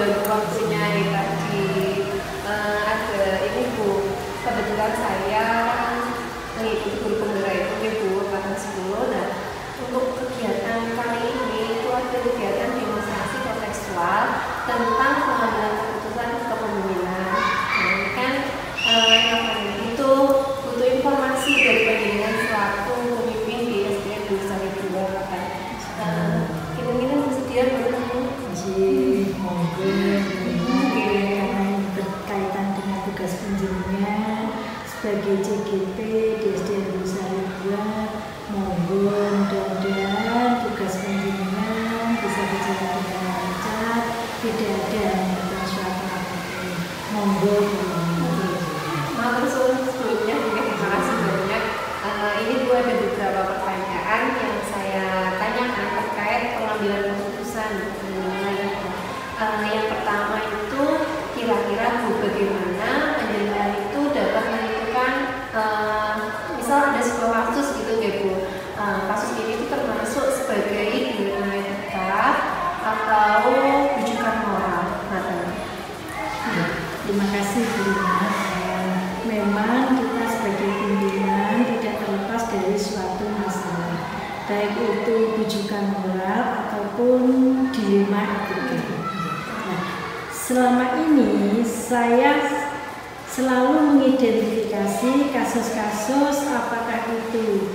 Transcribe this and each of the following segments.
mengganggu waktunya ya tadi. Ada ini Bu, kebetulan saya mengikuti guru penggerak itu nih Bu, angkatan 10. Nah, untuk kegiatan kali ini itu ada kegiatan demonstrasi kontekstual tentang pengambilan keputusan kepemimpinan. Nah, ini kan itu butuh informasi dari panjenengan selaku pemimpin di SDN Dusari 2 kan. Kira-kira bersedia bertemu? Monggo berkaitan dengan tugas penjenengan sebagai CGP di SDN Dusari 2. Monggo mudah-mudahan tugas penjenengan bisa berjalan dengan lancar, tidak ada hambatan suatu apapun. Monggo. Sebelumnya juga terima kasih banyak. Ini Bu, ada beberapa pertanyaan yang saya tanyakan terkait pengambilan keputusan. Yang pertama itu kira-kira Bu, bagaimana panjenengan itu dapat menentukan misal ada sebuah kasus gitu ya Bu, kasus ini itu termasuk sebagai dilema etika atau rujukan moral. Terima kasih Bu. Memang kita sebagai pimpinan tidak terlepas dari suatu masalah, baik itu rujukan moral ataupun dilema etika. Nah, selama ini saya selalu mengidentifikasi kasus-kasus apakah itu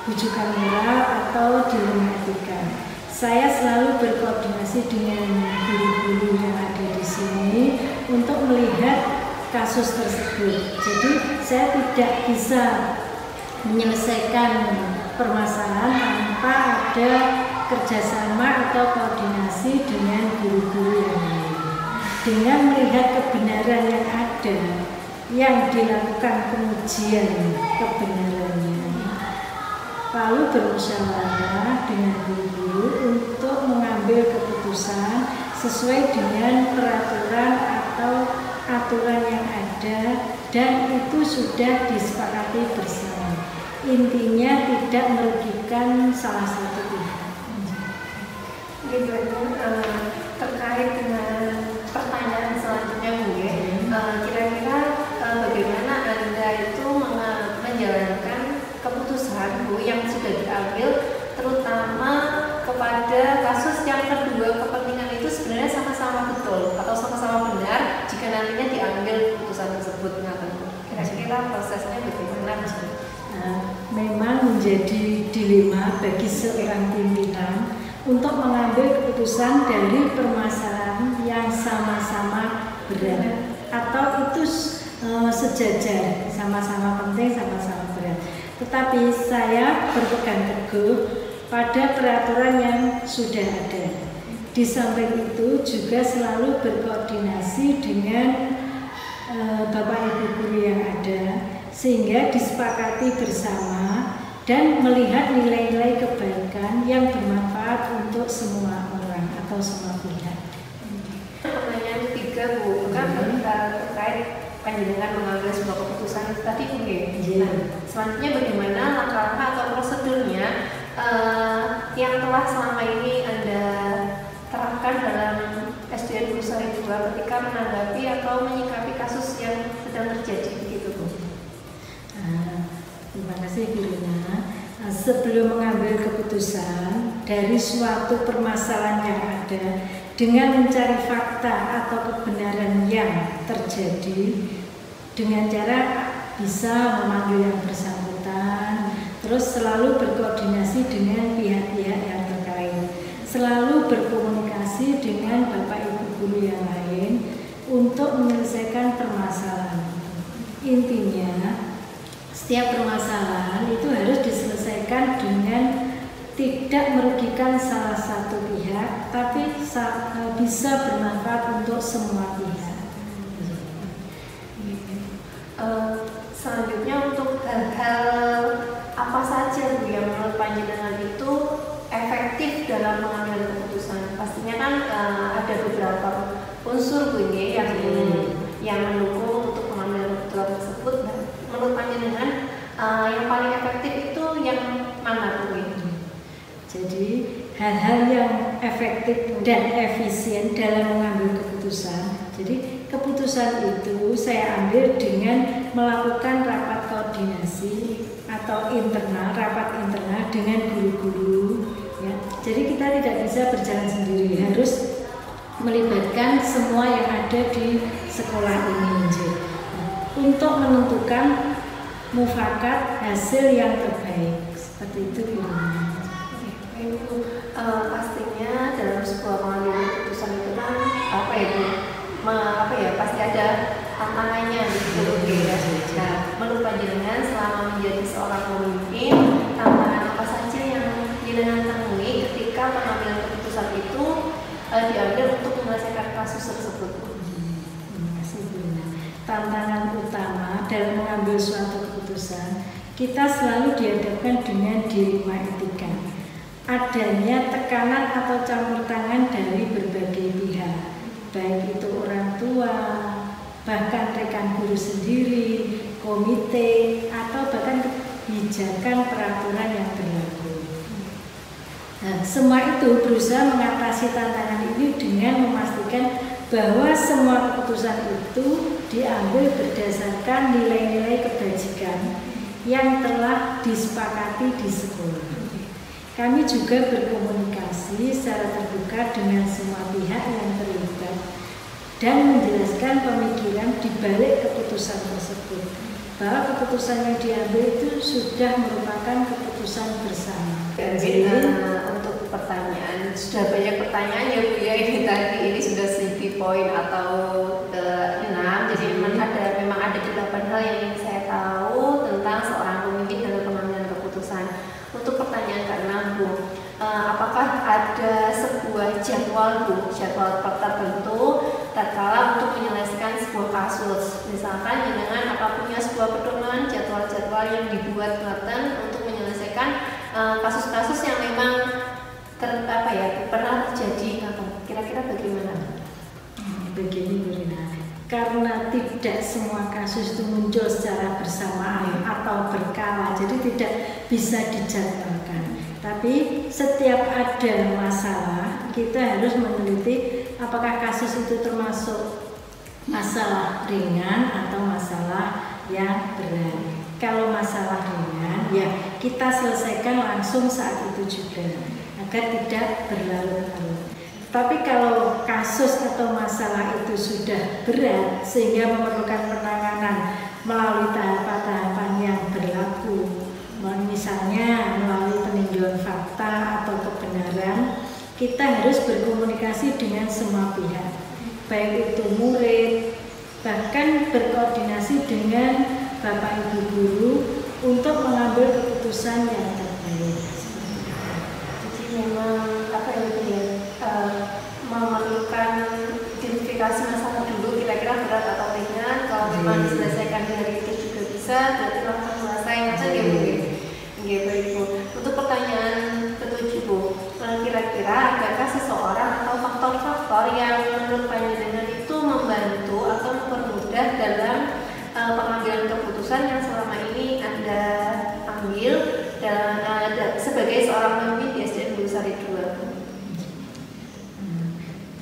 rujukan moral atau dilema etika. Saya selalu berkoordinasi dengan guru-guru yang ada di sini untuk melihat kasus tersebut. Jadi saya tidak bisa menyelesaikan permasalahan tanpa ada kerjasama atau koordinasi dengan guru-guru yang lain. Dengan melihat kebenaran yang ada, yang dilakukan pengujian kebenarannya, lalu bermusyawarah dengan guru-guru untuk mengambil keputusan sesuai dengan peraturan atau aturan yang ada dan itu sudah disepakati bersama. Intinya tidak merugikan salah satu pihak. Gitu, terkait dengan pertanyaan selanjutnya Bu ya, kira-kira bagaimana Anda itu menjalankan keputusan Bu yang sudah diambil, terutama kepada kasus yang kedua kepentingan itu sebenarnya sama-sama betul atau sama-sama benar jika nantinya diambil keputusan tersebut. Kira-kira prosesnya bagaimana? Memang menjadi dilema bagi seorang pimpinan untuk mengambil keputusan dari permasalahan yang sama-sama berat atau itu sejajar, sama-sama penting, sama-sama berat. Tetapi saya berpegang teguh pada peraturan yang sudah ada. Di samping itu juga selalu berkoordinasi dengan Bapak Ibu guru yang ada sehingga disepakati bersama dan melihat nilai-nilai kebaikan yang bermanfaat untuk semua orang atau semua pihak. Pertanyaan ketiga Bu, kan terkait panjenengan mengambil sebuah keputusan tadi Bu ya. Selanjutnya bagaimana langkah-langkah atau prosedurnya yang telah selama ini Anda terapkan dalam SDN Dusari 2 ketika menanggapi atau menyikapi kasus yang sedang terjadi begitu Bu? Terima kasih Gurunya. Sebelum mengambil keputusan dari suatu permasalahan yang ada dengan mencari fakta atau kebenaran yang terjadi dengan cara bisa memanggil yang bersangkutan, terus selalu berkoordinasi dengan pihak-pihak yang terkait, selalu berkomunikasi dengan Bapak Ibu guru yang lain untuk menyelesaikan permasalahan. Intinya setiap permasalahan itu harus diselesaikan dengan tidak merugikan salah satu pihak, tapi bisa bermanfaat untuk semua pihak. Selanjutnya untuk hal-hal apa saja Bu yang menurut panjenengan itu efektif dalam mengambil keputusan? Pastinya kan ada beberapa unsur Bu yang mendukung untuk mengambil keputusan tersebut. Dan menurut panjenengan yang paling efektif itu yang mana Bu? Jadi hal-hal yang efektif dan efisien dalam mengambil keputusan keputusan itu saya ambil dengan melakukan rapat koordinasi atau rapat internal dengan guru-guru. Ya. Jadi kita tidak bisa berjalan sendiri, harus melibatkan semua yang ada di sekolah ini untuk menentukan mufakat hasil yang terbaik. Seperti itu Bu. Pastinya dalam sebuah pengambilan keputusan itu kan pasti ada tantangannya gitu ya. Nah, menurut panjenengan selama menjadi seorang pemimpin, tantangan apa saja yang jenengan temui ketika pengambilan keputusan itu diambil untuk menyelesaikan kasus tersebut? Terima kasih Bu. Tantangan utama dalam mengambil suatu keputusan, kita selalu dihadapkan dengan dilema etika. Adanya tekanan atau campur tangan dari berbagai pihak, baik itu orang tua, bahkan rekan guru sendiri, komite, atau bahkan kebijakan peraturan yang berlaku. Nah, semua itu berusaha mengatasi tantangan ini dengan memastikan bahwa semua keputusan itu diambil berdasarkan nilai-nilai kebajikan yang telah disepakati di sekolah. Kami juga berkomunikasi secara terbuka dengan semua pihak yang terlibat dan menjelaskan pemikiran di balik keputusan tersebut, bahwa keputusan yang diambil itu sudah merupakan keputusan bersama. Jadi untuk pertanyaan, sudah banyak pertanyaan ya Bu ya, ini sudah di poin atau ke-6. Jadi memang ada 8 hal yang ingin saya tahu tentang seorang pemimpin dalam pengambilan keputusan. Untuk pertanyaan ke-6 Bu, apakah ada sebuah jadwal tertentu tatkala untuk menyelesaikan sebuah kasus? Misalkan dengan punya sebuah pedoman jadwal-jadwal yang dibuat untuk menyelesaikan kasus-kasus yang memang pernah terjadi, kira-kira bagaimana? Begini Bu Rina, karena tidak semua kasus itu muncul secara bersamaan atau berkala, jadi tidak bisa dijadwalkan. Tapi setiap ada masalah, kita harus meneliti apakah kasus itu termasuk masalah ringan atau masalah yang berat. Kalau masalah ringan, ya kita selesaikan langsung saat itu juga, agar tidak berlarut-larut. Tapi kalau kasus atau masalah itu sudah berat sehingga memerlukan penanganan melalui tahapan-tahapan yang berlaku, misalnya melalui peninjauan fakta atau kebenaran, kita harus berkomunikasi dengan semua pihak, baik itu murid, bahkan berkoordinasi dengan Bapak Ibu guru untuk mengambil keputusan yang terbaik. Jadi memang memerlukan identifikasi masalah dulu, kira-kira berat atau ringan. Kalau memang diselesaikan dari itu juga bisa, berarti langsung selesai. Baik Bu. Untuk pertanyaan ke-7 Bu, kira-kira adakah seseorang atau faktor-faktor yang menurut panjenengan itu membantu atau mempermudah dalam pengambilan keputusan yang selama ini Anda ambil sebagai seorang pemimpin di SDN Bulu Sari 2?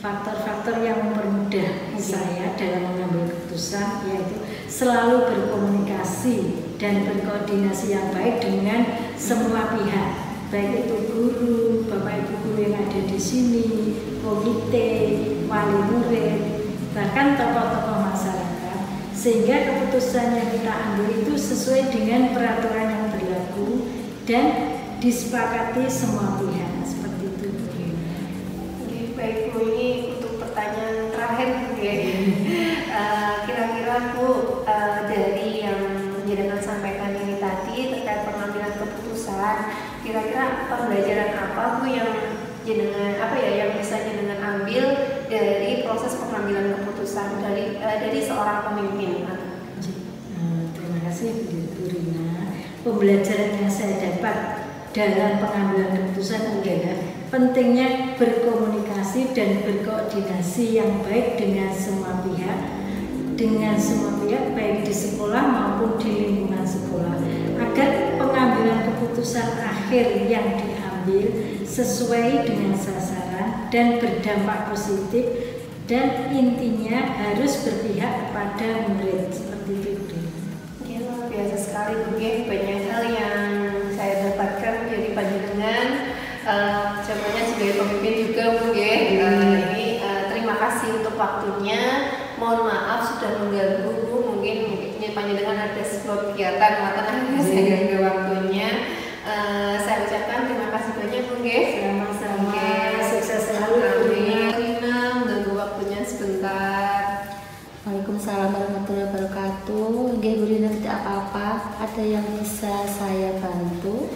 Faktor-faktor yang mempermudah saya dalam mengambil keputusan yaitu selalu berkomunikasi dan berkoordinasi yang baik dengan semua pihak, baik itu guru, Bapak Ibu guru yang ada di sini, komite, wali murid, bahkan tokoh-tokoh masyarakat, sehingga keputusan yang kita ambil itu sesuai dengan peraturan yang berlaku dan disepakati semua pihak. Seperti itu. Baik Bu, ini untuk pertanyaan terakhir kira-kira Bu, dari yang jenengan sampaikan ini tadi terkait pengambilan keputusan, kira-kira pembelajaran apa Bu yang jenengan yang bisa jenengan ambil dari proses pengambilan keputusan dari seorang pemimpin? Terima kasih Bu Rina. Pembelajaran yang saya dapat dalam pengambilan keputusan adalah pentingnya berkomunikasi dan berkoordinasi yang baik dengan semua pihak, baik di sekolah maupun di lingkungan sekolah, agar pengambilan keputusan akhir yang diambil sesuai dengan sasaran dan berdampak positif dan intinya harus berpihak kepada murid seperti itu. Ya, luar biasa sekali Bu Ge, banyak hal yang saya dapatkan dari panjenengan. Contohnya sebagai pemimpin juga Bu Ge. Ini terima kasih untuk waktunya. Mohon maaf sudah mengganggu Bu, mungkin panjenengan ada sebuah kegiatan maka saya ganggu waktunya. Saya ucapkan terima kasih banyak Bu Ge. Sama-sama, sukses selalu. Rina, mengganggu waktunya sebentar. Waalaikumsalam warahmatullahi wabarakatuh. Nggih Bu Rina, tidak apa-apa. Ada yang bisa saya bantu?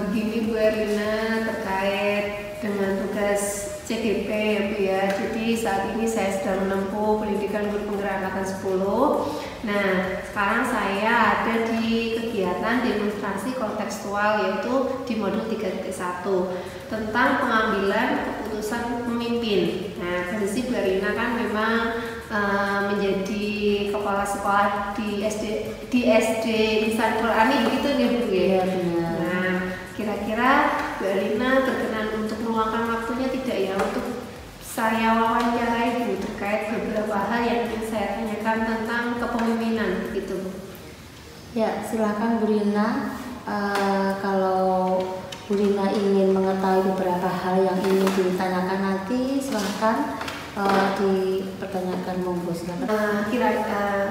Begini Bu Erlina, terkait dengan tugas CGP ya Bu ya. Jadi saat ini saya sedang menempuh pendidikan guru penggerak angkatan 10. Nah, sekarang saya ada di kegiatan demonstrasi kontekstual yaitu di modul 3.1 tentang pengambilan keputusan pemimpin. Nah, posisi Bu Erlina kan memang menjadi kepala sekolah di SD Insan Qur'ani begitu ya Bu ya. Iya, benar. Nah, kira-kira Bu Erlina berkenan untuk meluangkan waktunya tidak ya untuk saya wawancarai Bu terkait beberapa hal yang ingin saya tanyakan tentang kepemimpinan begitu Bu. Ya, silakan Bu Rina. Kalau Bu Rina ingin mengetahui beberapa hal yang ingin ditanyakan nanti, silahkan dipertanyakan, monggo silakan.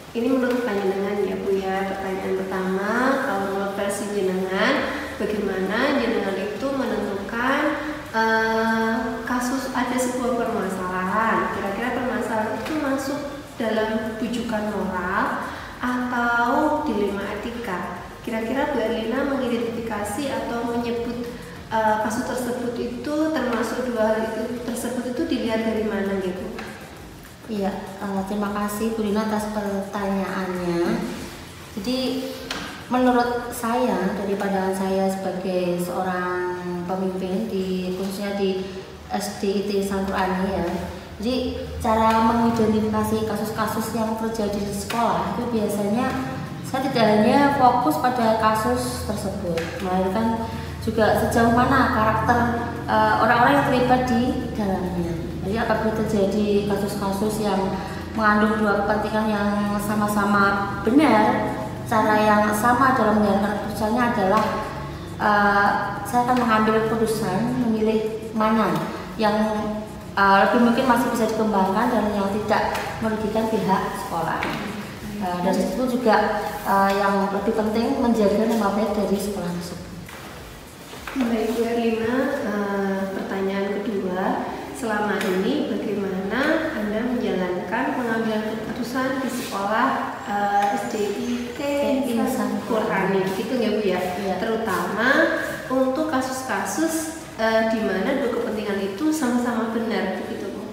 Ini menurut panjenengan ya Bu ya. Pertanyaan pertama, kalau menurut versi jenengan, bagaimana jenengan itu menentukan kasus ada sebuah permasalahan, kira-kira permasalahan itu masuk dalam bujukan moral atau dilema etika? Kira-kira Bu Erlina mengidentifikasi atau menyebut kasus tersebut itu termasuk dua hal itu tersebut itu dilihat dari mana gitu? Iya, terima kasih Bu Rina atas pertanyaannya. Jadi menurut saya, dari pandangan saya sebagai seorang pemimpin khususnya di SD Insan Qur'ani ya. Jadi cara mengidentifikasi kasus-kasus yang terjadi di sekolah itu biasanya saya tidak hanya fokus pada kasus tersebut, melainkan juga sejauh mana karakter orang-orang yang terlibat di dalamnya. Jadi apabila terjadi kasus-kasus yang mengandung dua kepentingan yang sama-sama benar, cara yang sama dalam menjalankan keputusannya adalah saya akan mengambil keputusan memilih mana yang lebih mungkin masih bisa dikembangkan dan yang tidak merugikan pihak sekolah. Dari situ juga yang lebih penting menjaga nama baik dari sekolah tersebut. Baik Bu Erlina, pertanyaan kedua, selama ini bagaimana Anda menjalankan pengambilan keputusan di sekolah SDIT Insan Qur'ani gitu ya Bu ya? Ya. Terutama untuk kasus-kasus di mana dua kepentingan itu sama-sama benar begitu Bu?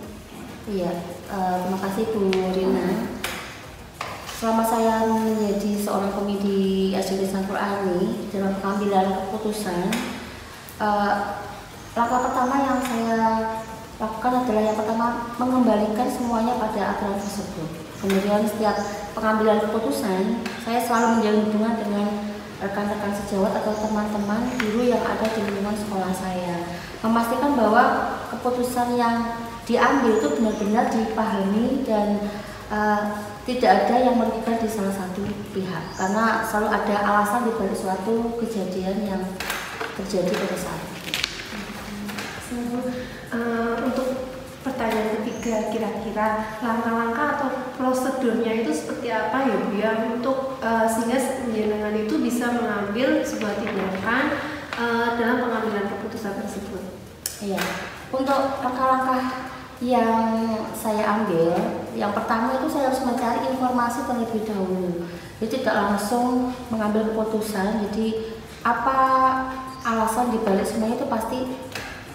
Iya, terima kasih Bu Rina. Selama saya menjadi seorang pembimbing SD Insan Qur'ani dalam pengambilan keputusan, langkah pertama yang saya lakukan adalah yang pertama mengembalikan semuanya pada aturan tersebut. Kemudian setiap pengambilan keputusan, saya selalu menjalin hubungan dengan rekan-rekan sejawat atau teman-teman guru yang ada di lingkungan sekolah saya, memastikan bahwa keputusan yang diambil itu benar-benar dipahami dan tidak ada yang merugikan di salah satu pihak, karena selalu ada alasan di balik suatu kejadian yang terjadi pada saat itu. Untuk pertanyaan ketiga, kira-kira langkah-langkah atau prosedurnya itu seperti apa ya Bu ya untuk sehingga jenengan itu bisa mengambil sebuah tindakan dalam pengambilan keputusan tersebut? Iya, untuk langkah-langkah yang saya ambil, yang pertama itu saya harus mencari informasi terlebih dahulu. Jadi tidak langsung mengambil keputusan. Jadi apa alasan dibalik semuanya itu pasti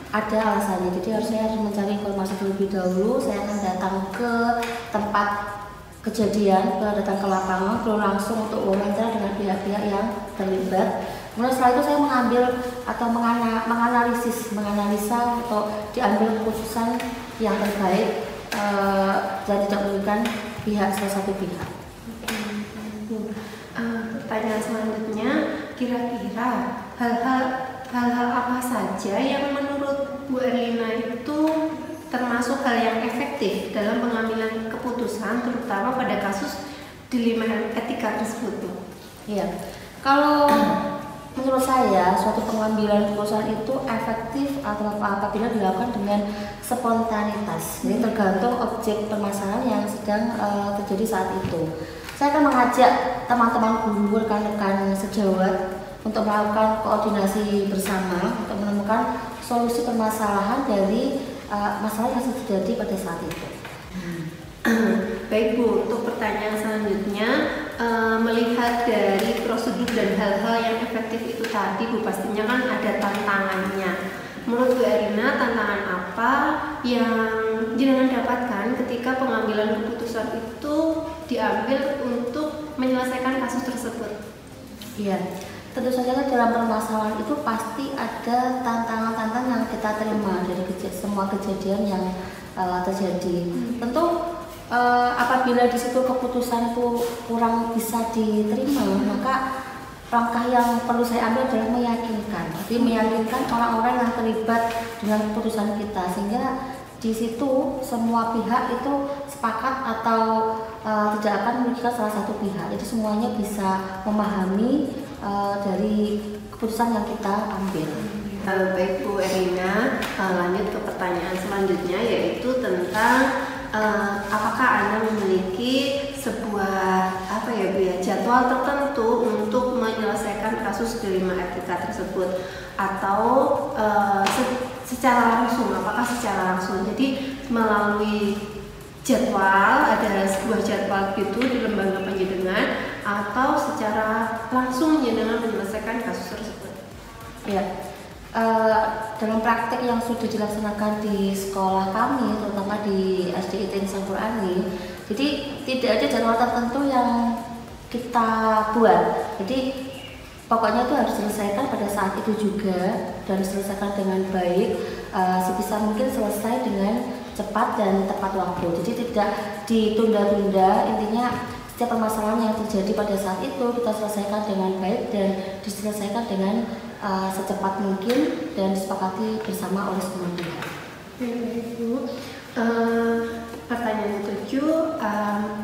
ada alasannya. Jadi saya harus mencari informasi terlebih dahulu. Saya akan datang ke tempat kejadian, datang ke lapangan, belum langsung untuk wawancara dengan pihak-pihak yang terlibat. Kemudian setelah itu saya mengambil atau menganalisa untuk diambil keputusan yang terbaik dan tidak merugikan salah satu pihak. Pertanyaan selanjutnya, kira-kira hal-hal apa saja yang menurut Bu Erlina itu termasuk hal yang efektif dalam pengambilan keputusan, terutama pada kasus dilema etika tersebut, Bu? Iya, kalau menurut saya suatu pengambilan keputusan itu efektif atau apabila dilakukan dengan spontanitas. Jadi tergantung objek permasalahan yang sedang terjadi saat itu. Saya akan mengajak teman-teman guru, rekan-rekan sejawat untuk melakukan koordinasi bersama untuk menemukan solusi permasalahan dari masalah yang terjadi pada saat itu. Baik Bu, untuk pertanyaan selanjutnya, melihat dari prosedur dan hal-hal yang efektif itu tadi Bu, pastinya kan ada tantangannya. Menurut Bu Erina, tantangan apa yang jenengan dapatkan ketika pengambilan keputusan itu diambil untuk menyelesaikan kasus tersebut? Iya, tentu saja dalam permasalahan itu pasti ada tantangan-tantangan yang kita terima dari semua kejadian yang terjadi. Tentu apabila di situ keputusan itu kurang bisa diterima, maka langkah yang perlu saya ambil adalah meyakinkan. Jadi meyakinkan orang-orang yang terlibat dengan keputusan kita, sehingga di situ semua pihak itu sepakat atau tidak akan merugikan salah satu pihak. Jadi semuanya bisa memahami dari keputusan yang kita ambil. Baik Bu Erina, lanjut ke pertanyaan selanjutnya, yaitu tentang apakah Anda memiliki sebuah jadwal tertentu untuk menyelesaikan kasus dilema etika tersebut, atau secara langsung? Apakah secara langsung? Jadi melalui jadwal, ada sebuah jadwal gitu di lembaga penyidangan, atau secara langsung jenengan menyelesaikan kasus tersebut? Ya. Dalam praktek yang sudah dilaksanakan di sekolah kami, terutama di SDIT Nissan Qurani, jadi tidak ada jadwal tertentu yang kita buat. Jadi pokoknya itu harus diselesaikan pada saat itu juga dan diselesaikan dengan baik, sebisa mungkin selesai dengan cepat dan tepat waktu. Jadi tidak ditunda-tunda. Intinya setiap permasalahan yang terjadi pada saat itu kita selesaikan dengan baik dan diselesaikan dengan secepat mungkin dan disepakati bersama oleh semua pihak. Ibu, pertanyaan ketujuh,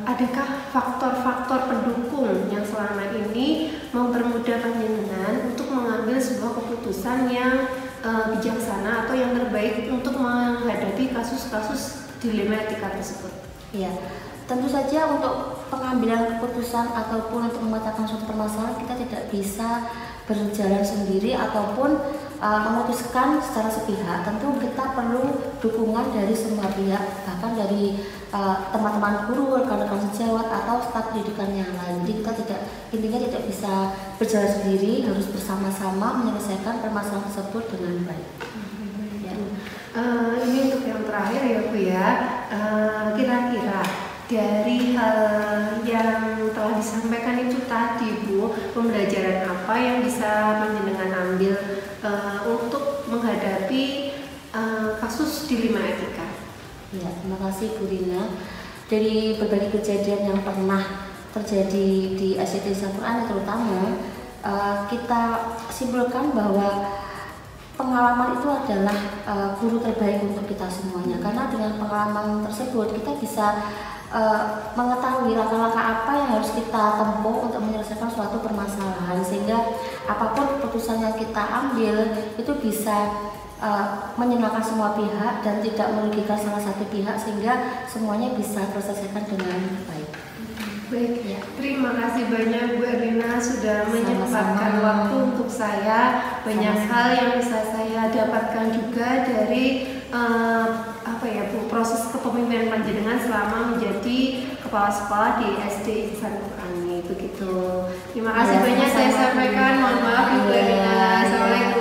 adakah faktor-faktor pendukung yang selama ini mempermudah panjenengan untuk mengambil sebuah keputusan yang bijaksana atau yang terbaik untuk menghadapi kasus-kasus dilema etika tersebut? Iya, tentu saja untuk pengambilan keputusan ataupun untuk memecahkan suatu permasalahan kita tidak bisa berjalan sendiri ataupun memutuskan secara sepihak. Tentu kita perlu dukungan dari semua pihak, bahkan dari teman-teman guru, rekan-rekan sejawat atau staf pendidikan yang lain. Jadi kita tidak bisa berjalan sendiri, harus bersama-sama menyelesaikan permasalahan tersebut dengan baik. Ya. Ini untuk yang terakhir ya Bu ya, kira-kira dari hal yang telah disampaikan itu tadi Bu, pembelajaran apa yang bisa panjenengan ambil untuk menghadapi kasus dilema etika? Ya, terima kasih Bu Rina. Dari berbagai kejadian yang pernah terjadi di SDIT Nissan Qurani terutama, kita simpulkan bahwa pengalaman itu adalah guru terbaik untuk kita semuanya. Karena dengan pengalaman tersebut kita bisa mengetahui langkah-langkah apa yang harus kita tempuh untuk menyelesaikan suatu permasalahan, sehingga apapun keputusan yang kita ambil itu bisa menyenangkan semua pihak dan tidak merugikan salah satu pihak, sehingga semuanya bisa terselesaikan dengan baik. Baik, ya. Terima kasih banyak Bu Erina sudah menyempatkan waktu untuk saya. Banyak hal yang bisa saya dapatkan juga dari Bu, proses kepemimpinan panjenengan selama menjadi kepala sekolah di SD Nissan Qurani. Begitu. Terima kasih banyak saya sampaikan. Mohon maaf Bu Erina. Assalamualaikum.